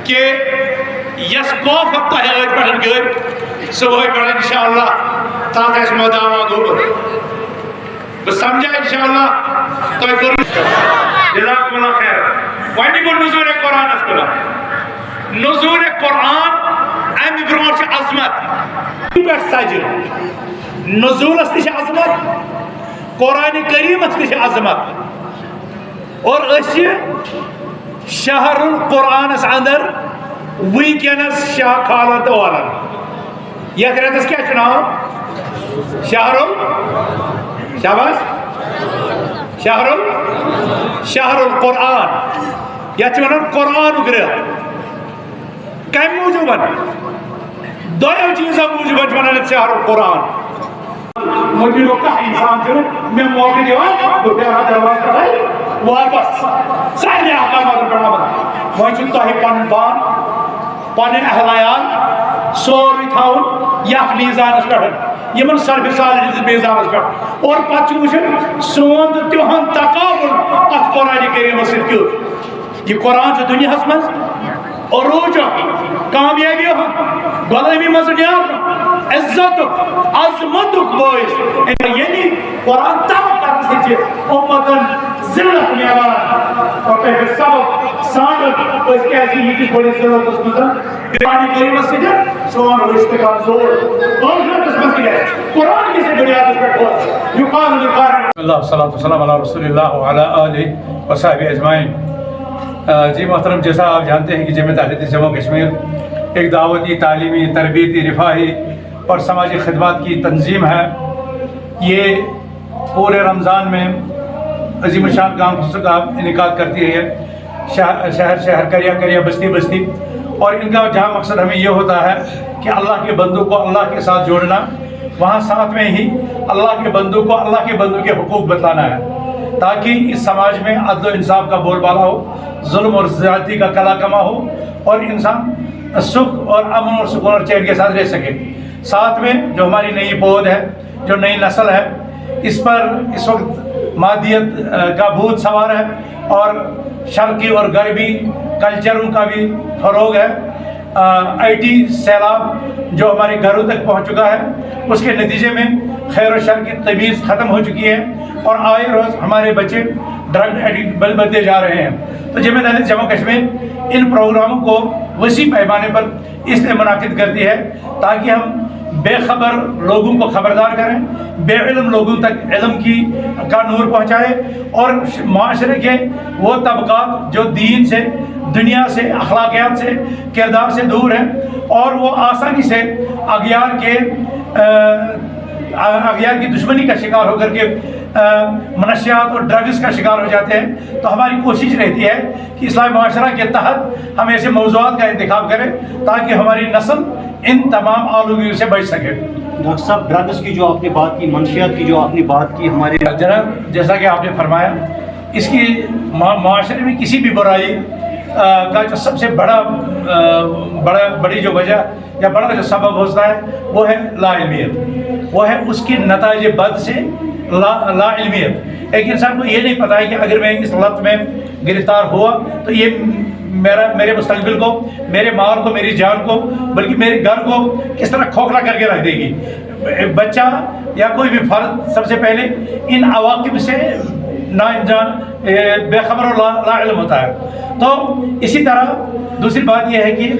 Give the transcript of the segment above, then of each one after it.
کہ یس خوف تہ ٲدۍ پٮ۪ٹھ گٔے صبحٲے پٮ۪ٹھ انشاءاللہ تتھ آسہِ مداوا گوٚمُت بہٕ سمجھا انشاءاللہ تۄہہِ کوٚروٕ جزاکم اللہ خیر وۄنۍ گوٚو نزول قرآنس کُن نزول قرآن امہِ برونٛٹھ چھِ عظمت پٮ۪ٹھ سجہِ نزولس تہِ چھِ عظمت قرآن کریمس تہِ چھِ عظمت اور أسۍ چھِ شہر القرآنس اندر وٕنکٮ۪نس شاہ کھالان تہٕ والان یتھ رٮ۪تس کیٛاہ چھُ ناو شہر القرآن یتھ چھِ ونان قرآنُک رٮ۪تھ کمہِ موٗجوٗبن دۄیو چیٖزو موٗجوٗبن چھِ ونان یتھ شہر القرآن مدیرو کانٛہہ انسان چھُنہٕ مےٚ موقعہٕ دِوان بہٕ بیٚہمہٕ ہا دروازٕ پٮ۪ٹھے واپس سارنٕے احکاماتن پٮ۪ٹھ وۄنۍ وۄنۍ چھُ تۄہہِ پنُن پان پنٕنۍ اہل عیال سورُے تھاوُن یتھ میٖزانس پٮ۪ٹھ یمن سرفِ سالہِ ہٕنٛدِس میٖزانس پٮ۪ٹھ اور پتہٕ چھُ وٕچھُن سون تہٕ تِہُنٛد تقابُل اتھ قرآنِ کریٖمس سۭتۍ کیُتھ یہِ قرآن چھُ دُنیاہس منٛز عروٗجُک کامیٲبی ہُنٛد غلٲمی منٛز نیرنُک عزتُک عظمتُک باعث یعنی قرآن تلاوت کرنہٕ سۭتۍ چھِ اُمتن ذلت نیران اور تۄہہِ گژھِ سبق سانُن أسۍ کیازِ چھِ ییٖتِس بٔڑِس ذلتس منٛز قرآنِ کریٖمس سۭتۍ سون رشتہٕ کمزور ٲخرتس منٛز تہِ گژھِ قرآن کِس بُنیادس پٮ۪ٹھ روزِ یُقال لِقارن اللہ والصلاة والسلام علی رسول اللہ وعلی آلہ وصحبہ اجمعین جی محترم جیسا آپ جانتے ہیں کہ جمعیت اہل حدیث جموں کشمیر ایک دعوتی تعلیمی تربیتی رفاہی اور سماجی خدمات کی تنظیم ہے یہ پورے رمضان میں عظیم الشان کانفرنسوں کا انعقاد کرتی ہے شہر کریا بستی بستی اور ان کا جہاں مقصد ہمیں یہ ہوتا ہے کہ اللہ کے بندوں کو اللہ کے ساتھ جوڑنا وہاں ساتھ میں ہی اللہ کے بندوں کو اللہ کے بندوں کے حقوق بتلانا ہے تاکہ اس سماج میں عدل و انصاف کا بول بالا ہو ظلم اور زیادتی کا کلا کما ہو اور انسان سکھ اور امن اور سکون اور چین کے ساتھ رہ سکے ساتھ میں جو ہماری نئی پود ہے جو نئی نسل ہے اس پر اس وقت مادیت کا بھوت سوار ہے اور شرقی اور غربی کلچروں کا بھی فروغ ہے آئی ٹی سیلاب جو ہمارے گھروں تک پہنچ چکا ہے اس کے نتیجے میں خیر و شر کی تمیز ختم ہو چکی ہے اور آئے روز ہمارے بچے ڈرگ ایڈکٹ بنتے جا رہے ہیں تو جمعیت اہل حدیث جموں کشمیر ان پروگراموں کو وسیع پیمانے پر اس لیے منعقد کرتی ہے تاکہ ہم بے خبر لوگوں کو خبردار کریں بے علم لوگوں تک علم کا نور پہنچائے اور معاشرے کے وہ طبقات جو دین سے دنیا سے اخلاقیات سے کردار سے دور ہیں اور وہ آسانی سے اغیار کی دشمنی کا شکار ہو کر کے منشیات اور ڈرگز کا شکار ہو جاتے ہیں تو ہماری کوشش رہتی ہے کہ اسلامی معاشرہ کے تحت ہم ایسے موضوعات کا انتخاب کریں تاکہ ہماری نسل ان تمام آلودگیوں سے بچ سکے. ڈاکٹر صاحب ڈرگز کی جو آپ نے بات کی منشیات کی جو آپ نے بات کی ہمارے جناب جیسا کہ آپ نے فرمایا اس کی معاشرے میں کسی بھی برائی کا جو سب سے بڑی جو وجہ یا بڑا جو سبب ہوتا ہے وہ ہے لا علمیت وہ ہے اس کی نتائج بد سے لا علمیت. ایک انسان کو یہ نہیں پتا ہے کہ اگر میں اس لت میں گرفتار ہوا تو یہ میرے مستقبل کو میرے مال کو میری جان کو بلکہ میرے گھر کو کس طرح کھوکھلا کر کے رکھ دے گی. بچہ یا کوئی بھی فرد سب سے پہلے ان عواقب سے نا انجان بے خبر اور لا علم ہوتا ہے. تو اسی طرح دوسری بات یہ ہے کہ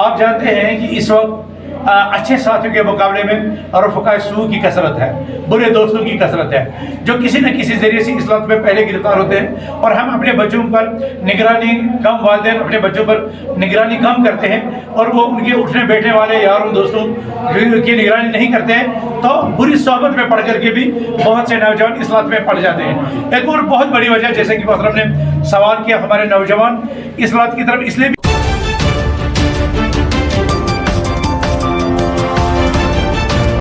آپ جانتے ہیں کہ اس وقت اچھے ساتھیوں کے مقابلے میں رفقاء سوء کی کثرت ہے برے دوستوں کی کثرت ہے جو کسی نہ کسی ذریعے سے اس لت میں پہلے گرفتار ہوتے ہیں اور ہم اپنے بچوں پر نگرانی کم والدین اپنے بچوں پر نگرانی کم کرتے ہیں اور وہ ان کے اٹھنے بیٹھنے والے یاروں دوستوں کی نگرانی نہیں کرتے ہیں تو بری صحبت میں پڑھ کر کے بھی بہت سے نوجوان اس لت میں پڑ جاتے ہیں. ایک اور بہت بڑی وجہ جیسے کہ محترم نے سوال کیا ہمارے نوجوان اس لت کی طرف اس لیے بھی